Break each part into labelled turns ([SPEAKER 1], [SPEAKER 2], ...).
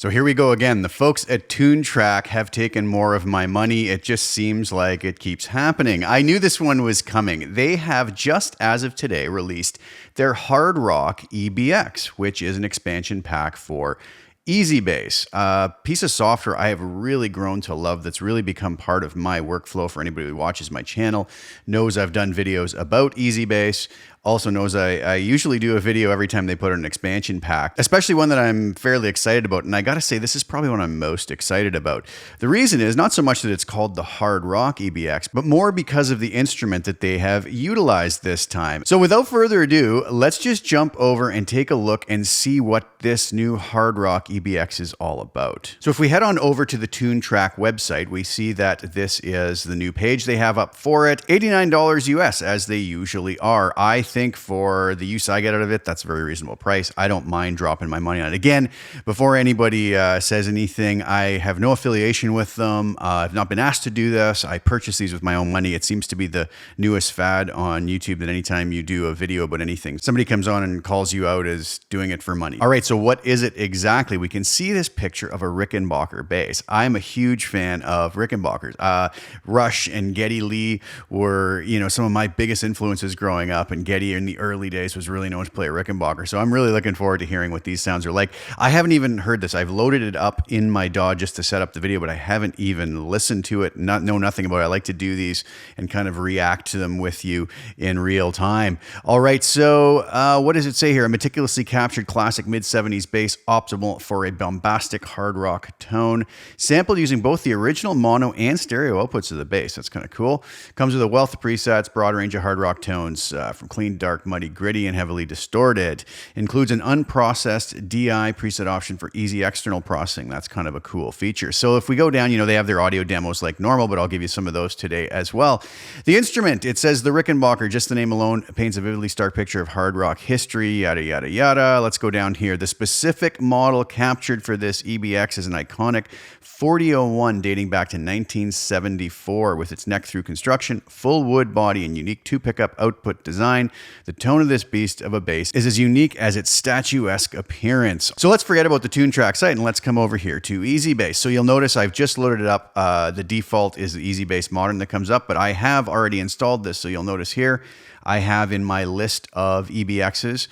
[SPEAKER 1] So here we go again. The folks at Toontrack have taken more of my money. It just seems like it keeps happening. I knew this one was coming. They have just as of today released their Hard Rock EBX, which is an expansion pack for EasyBass, a piece of software I have really grown to love that's really become part of my workflow. For anybody who watches my channel, knows I've done videos about EasyBass. Also knows I usually do a video every time they put out an expansion pack, especially one that I'm fairly excited about. And I gotta say, this is probably what I'm most excited about. The reason is not so much that it's called the Hard Rock EBX, but more because of the instrument that they have utilized this time. So without further ado, let's just jump over and take a look and see what this new Hard Rock EBX is all about. So if we head on over to the Toontrack website, we see that this is the new page they have up for it. $89 US, as they usually are. I think for the use I get out of it, that's a very reasonable price. I don't mind dropping my money on it. Again, before anybody says anything, I have no affiliation with them. I've not been asked to do this. I purchase these with my own money. It seems to be the newest fad on YouTube that anytime you do a video about anything, somebody comes on and calls you out as doing it for money. All right, so what is it exactly? We can see this picture of a Rickenbacker bass. I'm a huge fan of Rickenbackers. Rush and Geddy Lee were, some of my biggest influences growing up, and Geddy in the early days was really known to play a Rickenbacker. So I'm really looking forward to hearing what these sounds are like. I haven't even heard this. I've loaded it up in my DAW just to set up the video, but I haven't even listened to it, know nothing about it. I like to do these and kind of react to them with you in real time. All right, so what does it say here? A meticulously captured classic mid-70s bass, optimal for a bombastic hard rock tone. Sampled using both the original mono and stereo outputs of the bass. That's kind of cool. Comes with a wealth of presets, broad range of hard rock tones, from clean, dark, muddy, gritty, and heavily distorted. Includes an unprocessed DI preset option for easy external processing. That's kind of a cool feature. So if we go down, they have their audio demos like normal, but I'll give you some of those today as well. The instrument, it says the Rickenbacker, just the name alone paints a vividly stark picture of hard rock history, yada, yada, yada. Let's go down here. The specific model captured for this EBX is an iconic 4001 dating back to 1974 with its neck-through construction, full wood body, and unique two-pickup output design. The tone of this beast of a bass is as unique as its statuesque appearance. So let's forget about the Toontrack site and let's come over here to EasyBass. So you'll notice I've just loaded it up. The default is the EasyBass Modern that comes up, but I have already installed this. So you'll notice here, I have in my list of EBXs,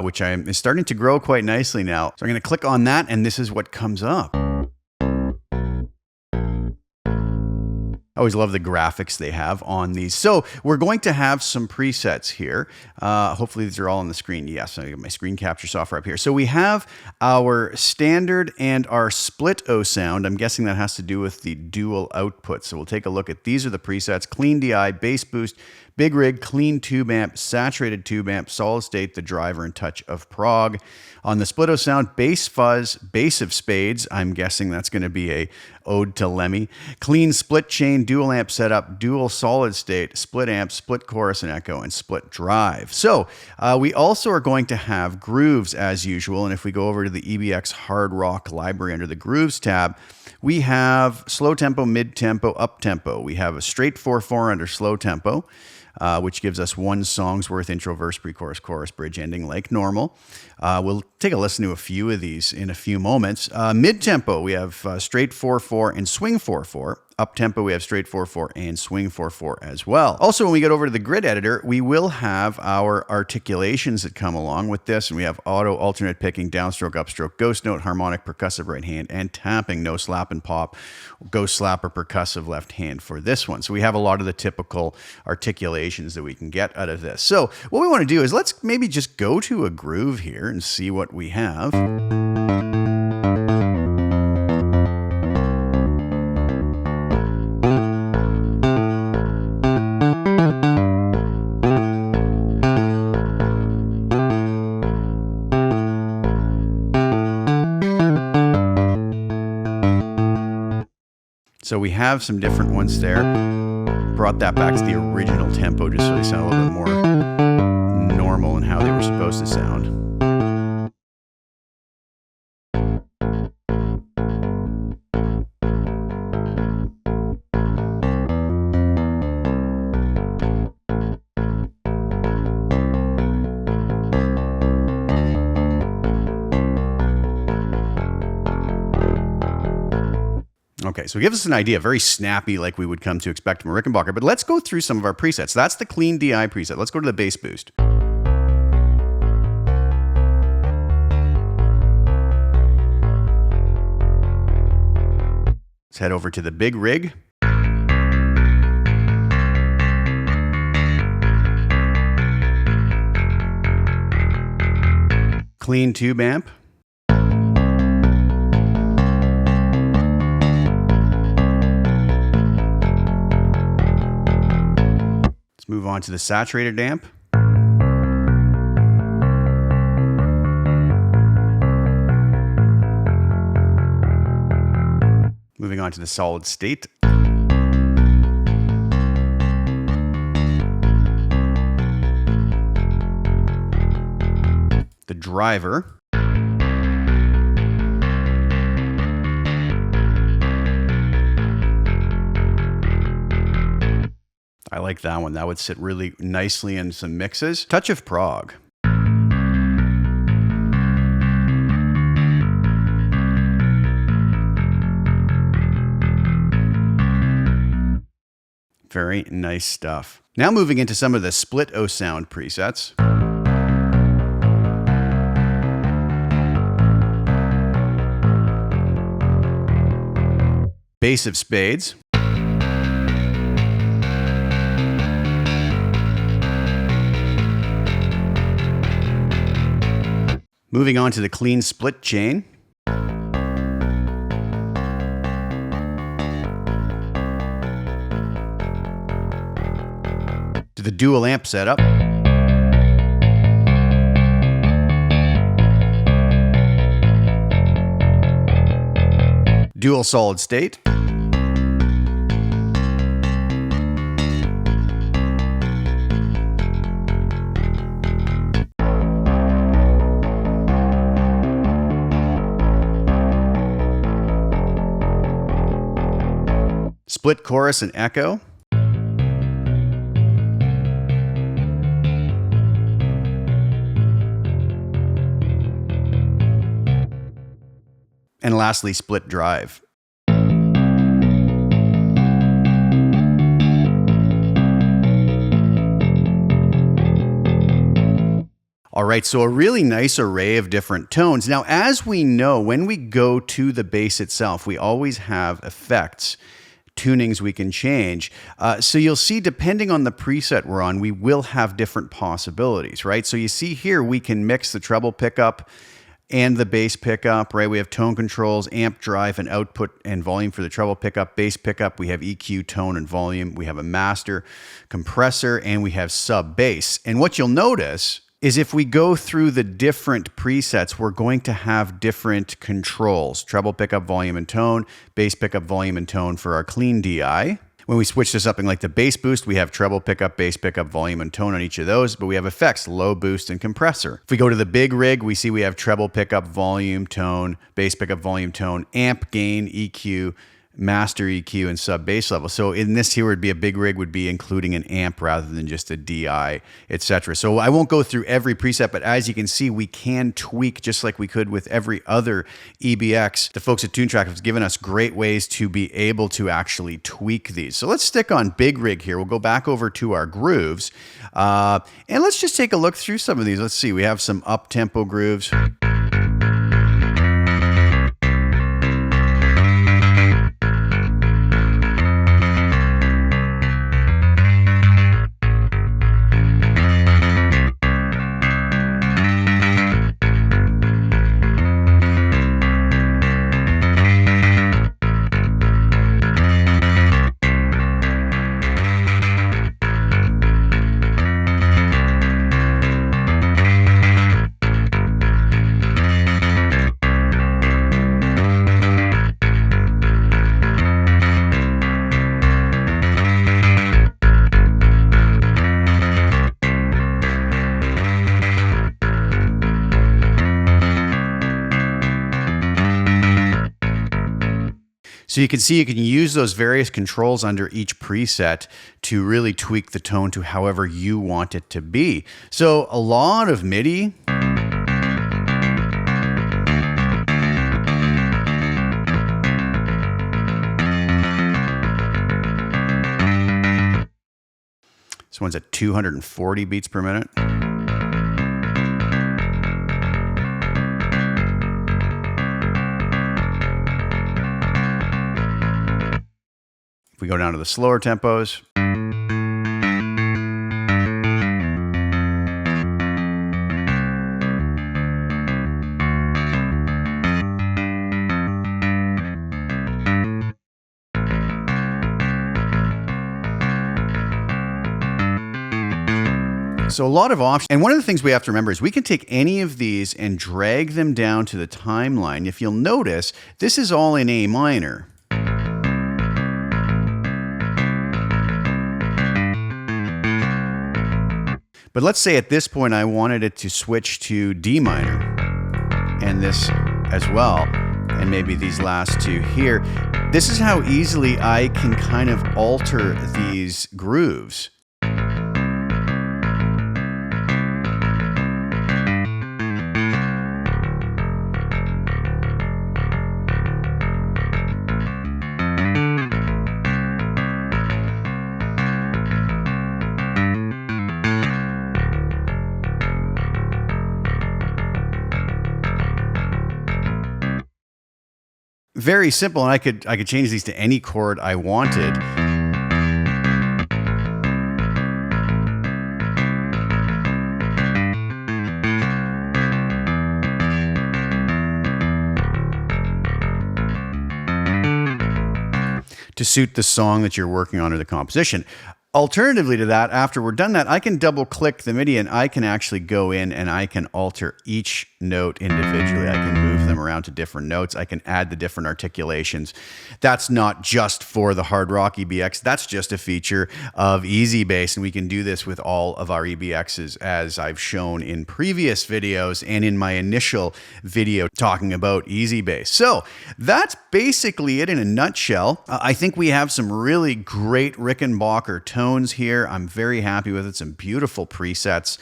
[SPEAKER 1] which is starting to grow quite nicely now. So I'm going to click on that and this is what comes up. I always love the graphics they have on these. So we're going to have some presets here. Hopefully these are all on the screen. Yes, I got my screen capture software up here. So we have our standard and our split O sound. I'm guessing that has to do with the dual output. So we'll take a look at, these are the presets: clean DI, bass boost, big rig, clean tube amp, saturated tube amp, solid state, the driver, and touch of prog. On the split O sound, bass fuzz, bass of spades. I'm guessing that's going to be a ode to Lemmy. Clean split chain, dual amp setup, dual solid state, split amp, split chorus and echo, and split drive. So we also are going to have grooves as usual. And if we go over to the EBX Hard Rock library under the Grooves tab, we have slow tempo, mid tempo, up tempo. We have a straight 4/4 under slow tempo, which gives us one song's worth: intro, verse, pre-chorus, chorus, bridge, ending like normal. We'll take a listen to a few of these in a few moments. Mid-tempo, we have straight 4/4 and swing 4/4. Up-tempo, we have straight 4/4 and swing 4/4 as well. Also, when we get over to the grid editor, we will have our articulations that come along with this, and we have auto, alternate picking, downstroke, upstroke, ghost note, harmonic, percussive right hand, and tapping, no slap and pop, ghost slap or percussive left hand for this one. So we have a lot of the typical articulations that we can get out of this. So what we want to do is let's maybe just go to a groove here and see what we have. So we have some different ones there. Brought that back to the original tempo just so they sound a little bit more normal in how they were supposed to sound. Okay, so it gives us an idea, very snappy, like we would come to expect from a Rickenbacker. But let's go through some of our presets. That's the clean DI preset. Let's go to the bass boost. Let's head over to the big rig. Clean tube amp. Let's move on to the saturated amp. Moving on to the solid state. The driver. I like that one. That would sit really nicely in some mixes. Touch of Prog. Very nice stuff. Now moving into some of the split O sound presets. Bass of Spades. Moving on to the clean split chain. To the dual amp setup. Dual solid state. Split chorus and echo. And lastly, split drive. All right, so a really nice array of different tones. Now, as we know, when we go to the bass itself, we always have effects, tunings we can change. So you'll see, depending on the preset we're on, we will have different possibilities, right? So you see here, we can mix the treble pickup and the bass pickup, right? We have tone controls, amp drive, and output and volume for the treble pickup. Bass pickup, we have EQ, tone, and volume. We have a master, compressor, and we have sub bass. And what you'll notice is if we go through the different presets, we're going to have different controls. Treble pickup, volume, and tone. Bass pickup, volume, and tone for our clean DI. When we switch to something like the bass boost, we have treble pickup, bass pickup, volume, and tone on each of those, but we have effects, low boost, and compressor. If we go to the big rig, we see we have treble pickup, volume, tone, bass pickup, volume, tone, amp gain, EQ, master EQ, and sub bass level. So in this here would be a big rig would be including an amp rather than just a DI, etc. So I won't go through every preset, but as you can see, we can tweak just like we could with every other EBX. The folks at TuneTrack have given us great ways to be able to actually tweak these. So let's stick on big rig here. We'll go back over to our grooves and let's just take a look through some of these. Let's see, we have some up-tempo grooves. So you can see you can use those various controls under each preset to really tweak the tone to however you want it to be. So a lot of MIDI. This one's at 240 beats per minute. If we go down to the slower tempos, so a lot of options. And one of the things we have to remember is we can take any of these and drag them down to the timeline. If you'll notice, this is all in A minor. But let's say at this point I wanted it to switch to D minor, and this as well, and maybe these last two here. This is how easily I can kind of alter these grooves. Very simple, and I could change these to any chord I wanted. To suit the song that you're working on or the composition. Alternatively to that, after we're done that, I can double click the MIDI and I can actually go in and I can alter each note individually. I can move them around to different notes. I can add the different articulations. That's not just for the Hard Rock EBX. That's just a feature of EasyBass, and we can do this with all of our EBXs, as I've shown in previous videos and in my initial video talking about EasyBass. So that's basically it in a nutshell. I think we have some really great Rickenbacker tones here. I'm very happy with it. Some beautiful presets.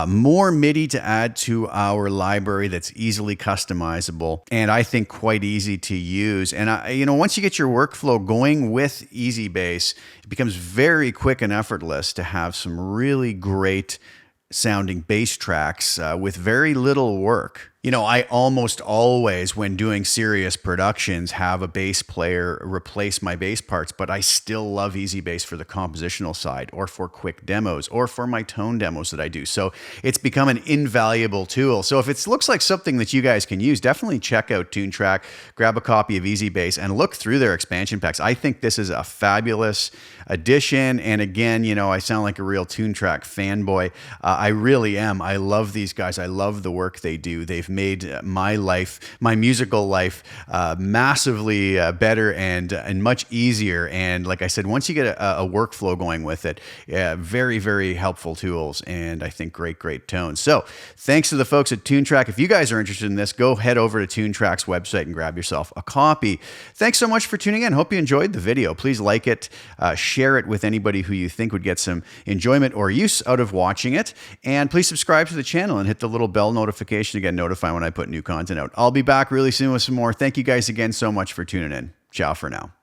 [SPEAKER 1] More MIDI to add to our library that's easily customizable and I think quite easy to use. And once you get your workflow going with EasyBass, it becomes very quick and effortless to have some really great sounding bass tracks with very little work. I almost always, when doing serious productions, have a bass player replace my bass parts, but I still love EasyBass for the compositional side, or for quick demos, or for my tone demos that I do. So it's become an invaluable tool. So if it looks like something that you guys can use, definitely check out Toontrack, grab a copy of EasyBass, and look through their expansion packs. I think this is a fabulous addition. And again, I sound like a real Toontrack fanboy. I really am. I love these guys. I love the work they do. They've made my musical life, massively better and much easier. And like I said, once you get a workflow going with it, very, very helpful tools, and I think great tones. So thanks to the folks at Toontrack. If you guys are interested in this, go head over to Toontrack's website and grab yourself a copy. Thanks so much for tuning in. Hope you enjoyed the video. Please like it, share it with anybody who you think would get some enjoyment or use out of watching it. And please subscribe to the channel and hit the little bell notification to get notified when I put new content out. I'll be back really soon with some more. Thank you guys again so much for tuning in. Ciao for now.